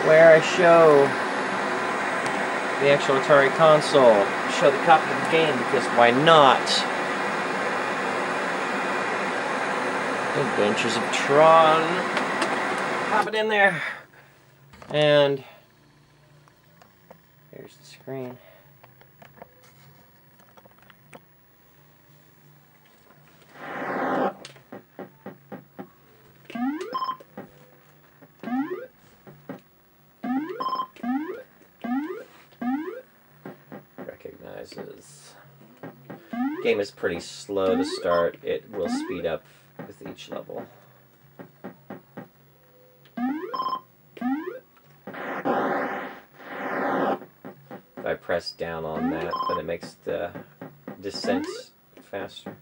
where I show the actual Atari console, show the copy of the game, because why not? Adventures of Tron. Pop it in there. And here's the screen. Recognizes. Game is pretty slow to start. It will speed up with each level. If I press down on that, then it makes the descent faster.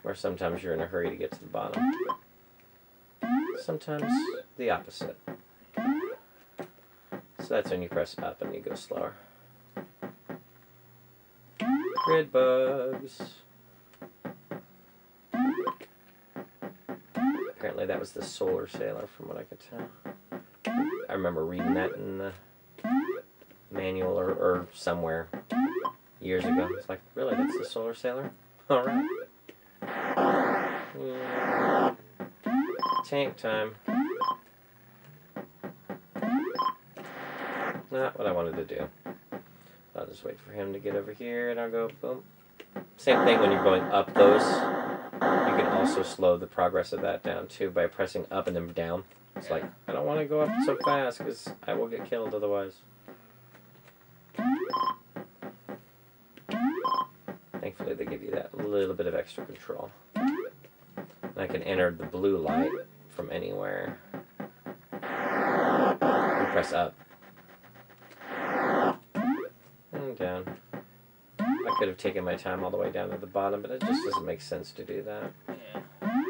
Or sometimes you're in a hurry to get to the bottom. Sometimes the opposite. So that's when you press up and you go slower. Grid bugs. Apparently that was the solar sailor from what I could tell. I remember reading that in the manual or somewhere years ago. It's like, really, that's the solar sailor? Alright. Tank time. Not what I wanted to do. I'll just wait for him to get over here and I'll go boom. Same thing when you're going up those. You can also slow the progress of that down too by pressing up and then down. It's like, I don't want to go up so fast because I will get killed otherwise. Thankfully they give you that little bit of extra control. And I can enter the blue light from anywhere. And press up. And down. I could have taken my time all the way down to the bottom, but it just doesn't make sense to do that. Yeah.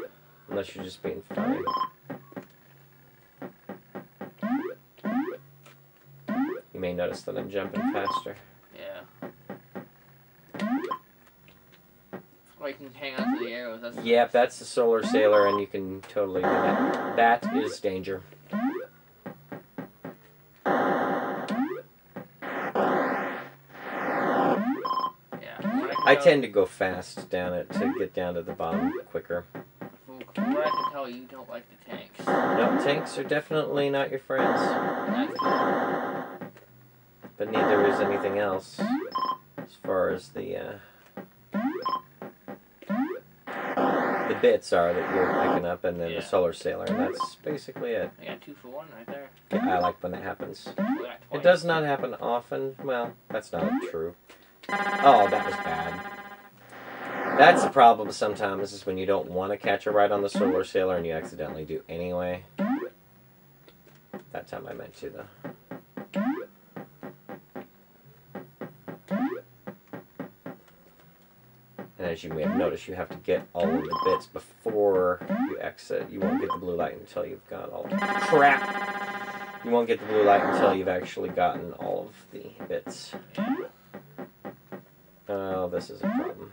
Unless you're just being funny. You may notice that I'm jumping faster. Yeah. Or you can hang on to the arrows. That's Yep, that's the solar sailor, and you can totally do that. That is danger. I tend to go fast down it to get down to the bottom quicker. From what I can tell, you don't like the tanks. No, tanks are definitely not your friends. But neither is anything else. As far as the bits are that you're picking up, and then the solar sailor, and that's basically it. I got 2 for 1 right there. Yeah, I like when that happens. It does not happen often. Well, that's not true. Oh, that was bad. That's the problem sometimes, is when you don't want to catch a ride on the solar sailor and you accidentally do anyway. That time I meant to, though. And as you may have noticed, you have to get all of the bits before you exit. You won't get the blue light until you've got all... Crap! You won't get the blue light until you've actually gotten all of the bits. Oh, this is a problem.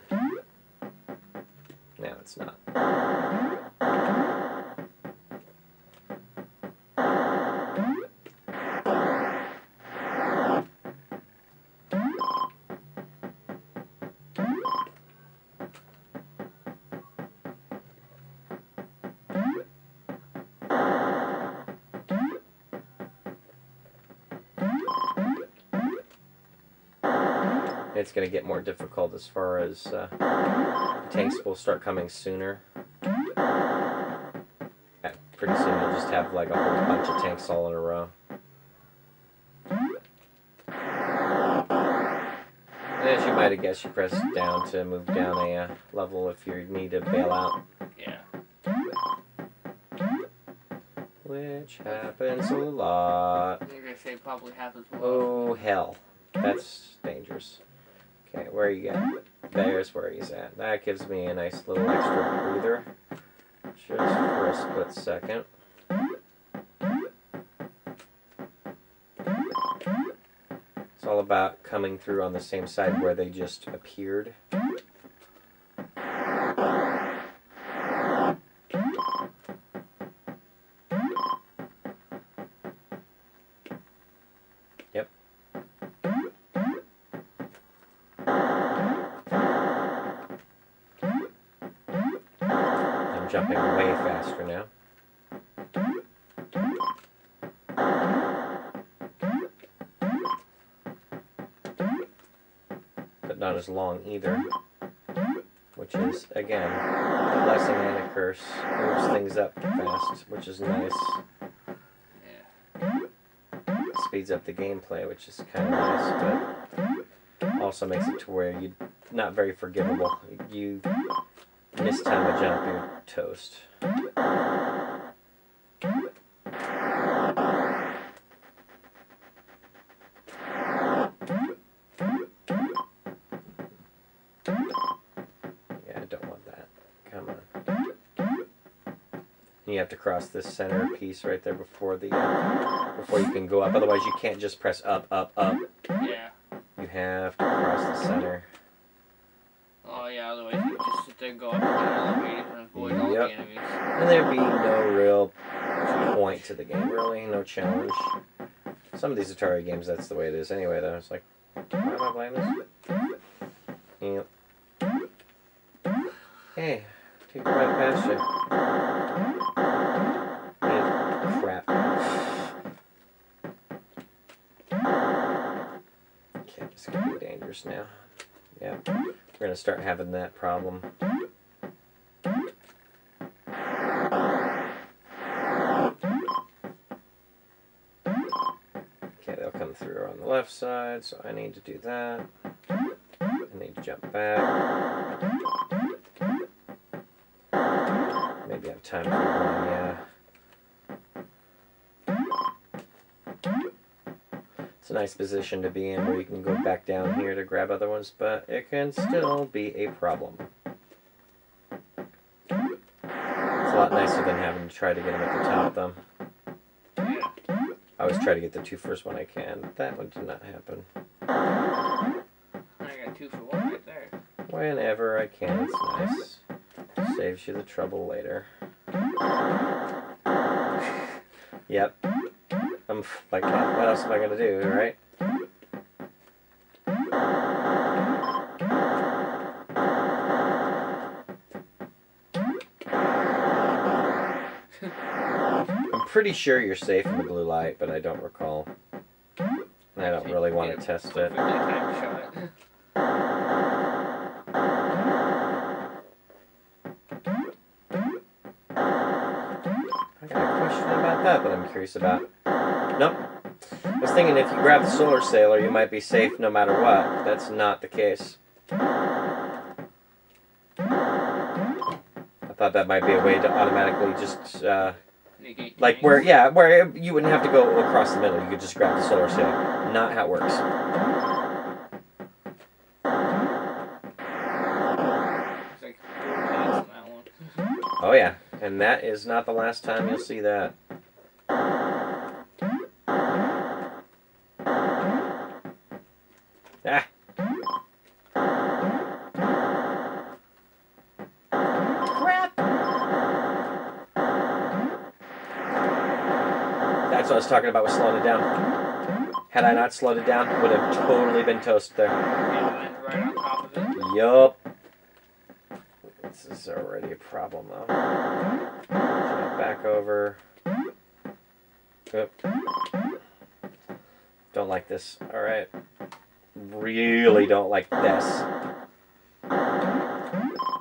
No, it's not. It's going to get more difficult as far as tanks will start coming sooner. Pretty soon you'll just have like a whole bunch of tanks all in a row. And as you might have guessed, you press down to move down a level if you need to bail out. Yeah. Which happens a lot. You're going to say probably happens a lot. Oh, hell. That's dangerous. Okay, where are you at? There's where he's at. That gives me a nice little extra breather. Just for a split second. It's all about coming through on the same side where they just appeared. jumping way faster now. But not as long either. Which is, again, a blessing and a curse. Moves things up fast, which is nice. Yeah. Speeds up the gameplay, which is kind of nice, but also makes it to where you're not very forgivable. You miss time a jump, you're toast. You have to cross this center piece right there before you can go up. Otherwise, you can't just press up, up, up. Yeah. You have to cross the center. Oh yeah, otherwise you just sit there and go up and down elevators and avoid all the enemies. And there'd be no real point to the game, really. No challenge. Some of these Atari games, that's the way it is anyway, though. It's like, why am I playing this? Yep. Hey, take it right past you. Crap. Okay, this could be dangerous now. Yeah, we're gonna start having that problem. Okay, they'll come through on the left side, so I need to do that. I need to jump back. Maybe I have time for one, yeah. It's a nice position to be in where you can go back down here to grab other ones, but it can still be a problem. It's a lot nicer than having to try to get them at the top, though. I always try to get the 2 first when I can, but that one did not happen. I got 2 for 1 right there. Whenever I can, it's nice. Saves you the trouble later. Yep. I'm like, what else am I gonna do, right? I'm pretty sure you're safe in the blue light, but I don't recall. And I don't really want to test it. I got a question about that I'm curious about. Nope. I was thinking if you grab the Solar Sailor, you might be safe no matter what. That's not the case. I thought that might be a way to automatically just, like where you wouldn't have to go across the middle. You could just grab the Solar Sailor. Not how it works. Oh yeah, and that is not the last time you'll see that. Ah. Crap! That's what I was talking about with slowing it down. Had I not slowed it down, would have totally been toast there. Yeah, right on top of it. Yup. This is already a problem, though. Jump back over. Oop. Don't like this. Alright. Really don't like this.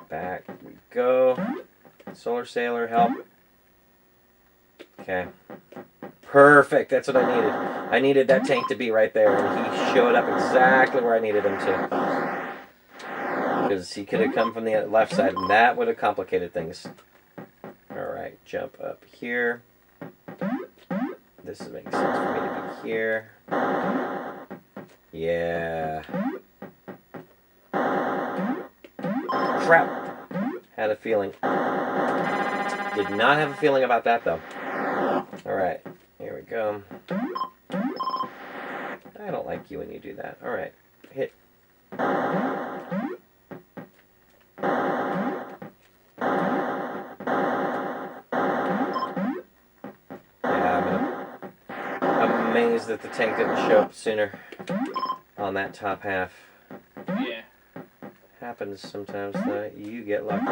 Back we go. Solar Sailor, help. Okay. Perfect. That's what I needed. I needed that tank to be right there, and he showed up exactly where I needed him to. Because he could have come from the left side, and that would have complicated things. Alright, jump up here. This makes sense for me to be here. Yeah. Crap. Had a feeling. Did not have a feeling about that, though. Alright, here we go. I don't like you when you do that. Alright, hit. Amazed that the tank didn't show up sooner on that top half. Yeah. Happens sometimes though. You get lucky.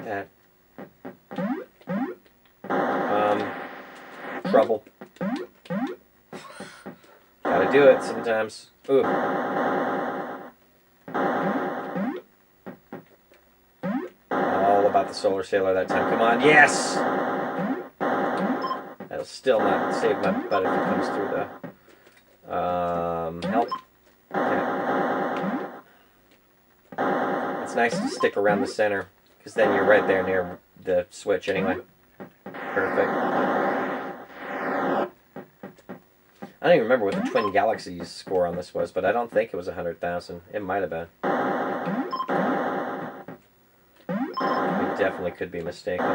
That trouble. Gotta do it sometimes. Ooh. All about the solar sailor that time. Come on, yes! That'll still not save my butt if it comes through the... help. Okay. It's nice to stick around the center, because then you're right there near the switch anyway. Perfect. I don't even remember what the Twin Galaxies score on this was, but I don't think it was 100,000. It might have been. I definitely could be mistaken.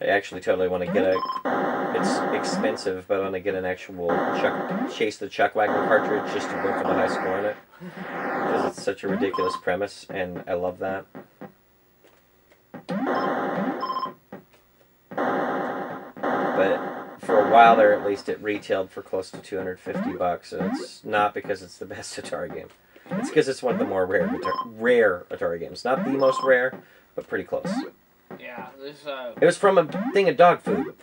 I actually totally want to get a... It's expensive, but I want to get an actual Chase the Chuck Wagon cartridge just to go for the high score on it. Because it's such a ridiculous premise, and I love that. But for a while there, at least, it retailed for close to $250, and it's not because it's the best Atari game. It's because it's one of the more rare Atari games. Not the most rare, but pretty close. Yeah, this, It was from a thing of dog food.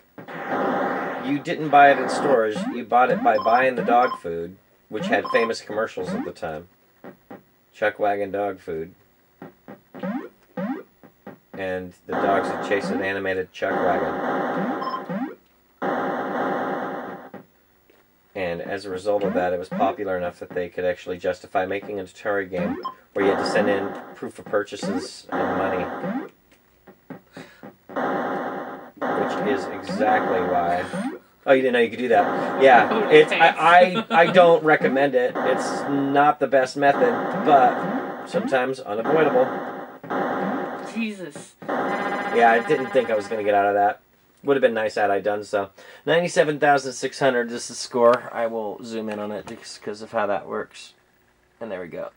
You didn't buy it in stores. You bought it by buying the dog food, which had famous commercials at the time. Chuck Wagon dog food. And the dogs would chase an animated Chuck Wagon. And as a result of that, it was popular enough that they could actually justify making an Atari game where you had to send in proof of purchases and money. Which is exactly why... Oh, you didn't know you could do that? Yeah, it's I don't recommend it. It's not the best method, but sometimes unavoidable. Jesus. Yeah, I didn't think I was going to get out of that. Would have been nice had I done so. 97,600 is the score. I will zoom in on it because of how that works. And there we go.